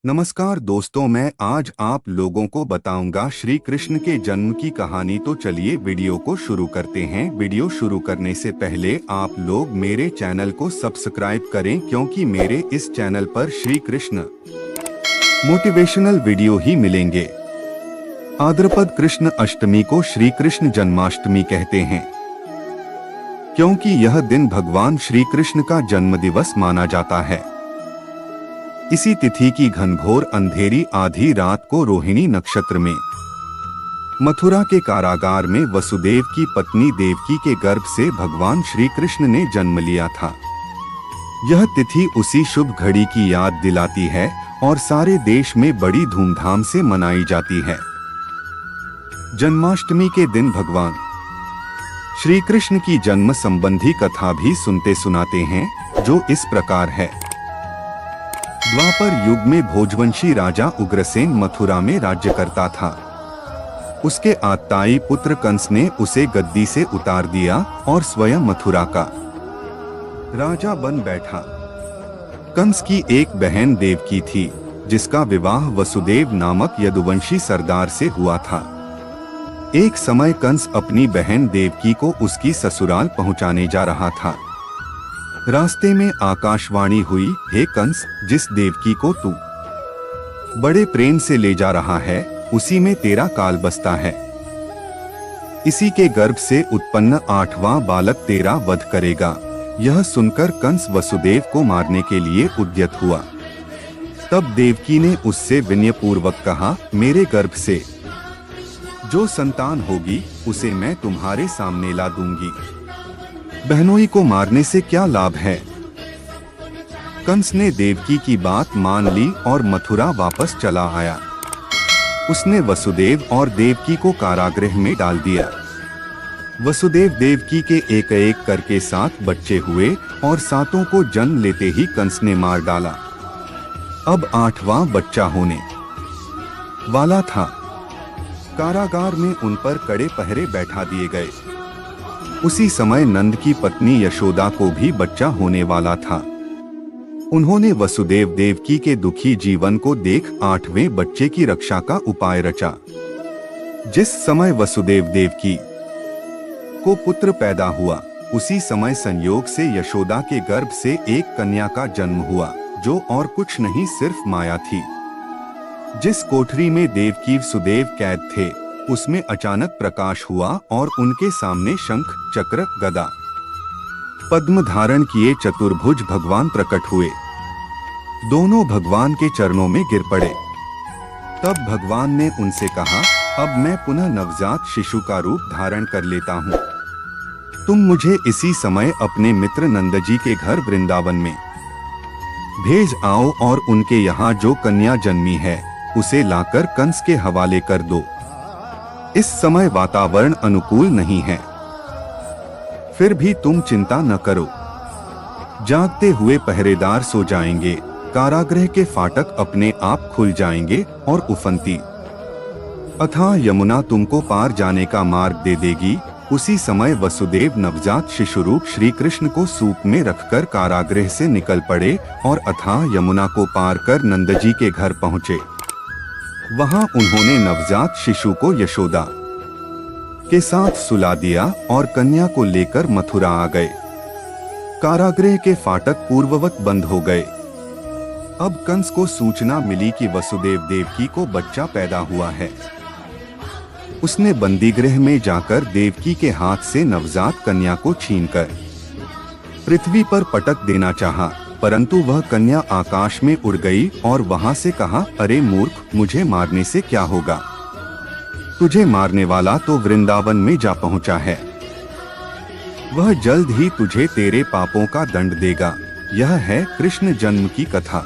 नमस्कार दोस्तों, मैं आज आप लोगों को बताऊंगा श्री कृष्ण के जन्म की कहानी। तो चलिए वीडियो को शुरू करते हैं। वीडियो शुरू करने से पहले आप लोग मेरे चैनल को सब्सक्राइब करें, क्योंकि मेरे इस चैनल पर श्री कृष्ण मोटिवेशनल वीडियो ही मिलेंगे। भाद्रपद कृष्ण अष्टमी को श्री कृष्ण जन्माष्टमी कहते हैं, क्योंकि यह दिन भगवान श्री कृष्ण का जन्म दिवस माना जाता है। इसी तिथि की घनघोर अंधेरी आधी रात को रोहिणी नक्षत्र में मथुरा के कारागार में वसुदेव की पत्नी देवकी के गर्भ से भगवान श्री कृष्ण ने जन्म लिया था। यह तिथि उसी शुभ घड़ी की याद दिलाती है और सारे देश में बड़ी धूमधाम से मनाई जाती है। जन्माष्टमी के दिन भगवान श्री कृष्ण की जन्म संबंधी कथा भी सुनते सुनाते हैं, जो इस प्रकार है। द्वापर युग में भोजवंशी राजा उग्रसेन मथुरा में राज्य करता था। उसके आत्ताई पुत्र कंस ने उसे गद्दी से उतार दिया और स्वयं मथुरा का राजा बन बैठा। कंस की एक बहन देवकी थी, जिसका विवाह वसुदेव नामक यदुवंशी सरदार से हुआ था। एक समय कंस अपनी बहन देवकी को उसकी ससुराल पहुंचाने जा रहा था। रास्ते में आकाशवाणी हुई, हे कंस, जिस देवकी को तू बड़े प्रेम से ले जा रहा है, उसी में तेरा काल बसता है। इसी के गर्भ से उत्पन्न 8वां बालक तेरा वध करेगा। यह सुनकर कंस वसुदेव को मारने के लिए उद्यत हुआ। तब देवकी ने उससे विनयपूर्वक कहा, मेरे गर्भ से जो संतान होगी उसे मैं तुम्हारे सामने ला दूंगी। बहनोई को मारने से क्या लाभ है। कंस ने देवकी की बात मान ली और मथुरा वापस चला आया। उसने वसुदेव और देवकी को कारागृह में डाल दिया। वसुदेव देवकी के एक एक करके 7 बच्चे हुए और 7 को जन्म लेते ही कंस ने मार डाला। अब 8वां बच्चा होने वाला था। कारागार में उन पर कड़े पहरे बैठा दिए गए। उसी समय नंद की पत्नी यशोदा को भी बच्चा होने वाला था। उन्होंने वसुदेव देवकी के दुखी जीवन को देख 8वें बच्चे की रक्षा का उपाय रचा। जिस समय वसुदेव देवकी को पुत्र पैदा हुआ, उसी समय संयोग से यशोदा के गर्भ से एक कन्या का जन्म हुआ, जो और कुछ नहीं सिर्फ माया थी। जिस कोठरी में देवकी वसुदेव कैद थे, उसमें अचानक प्रकाश हुआ और उनके सामने शंख, चक्र, गदा, पद्म धारण किए चतुर्भुज भगवान प्रकट हुए। दोनों भगवान के चरणों में गिर पड़े। तब भगवान ने उनसे कहा, अब मैं पुनः नवजात शिशु का रूप धारण कर लेता हूँ। तुम मुझे इसी समय अपने मित्र नंद जी के घर वृंदावन में भेज आओ और उनके यहाँ जो कन्या जन्मी है, उसे लाकर कंस के हवाले कर दो। इस समय वातावरण अनुकूल नहीं है, फिर भी तुम चिंता न करो। जागते हुए पहरेदार सो जाएंगे, कारागृह के फाटक अपने आप खुल जाएंगे और उफनती अथाह यमुना तुमको पार जाने का मार्ग दे देगी। उसी समय वसुदेव नवजात शिशु रूप श्री कृष्ण को सूप में रखकर कारागृह से निकल पड़े और अथाह यमुना को पार कर नंद जी के घर पहुँचे। वहां उन्होंने नवजात शिशु को यशोदा के साथ सुला दिया और कन्या को लेकर मथुरा आ गए। कारागृह के फाटक पूर्ववत बंद हो गए। अब कंस को सूचना मिली कि वसुदेव देवकी को बच्चा पैदा हुआ है। उसने बंदीगृह में जाकर देवकी के हाथ से नवजात कन्या को छीनकर पृथ्वी पर पटक देना चाहा, परंतु वह कन्या आकाश में उड़ गई और वहां से कहा, अरे मूर्ख, मुझे मारने से क्या होगा। तुझे मारने वाला तो वृंदावन में जा पहुंचा है। वह जल्द ही तुझे तेरे पापों का दंड देगा। यह है कृष्ण जन्म की कथा।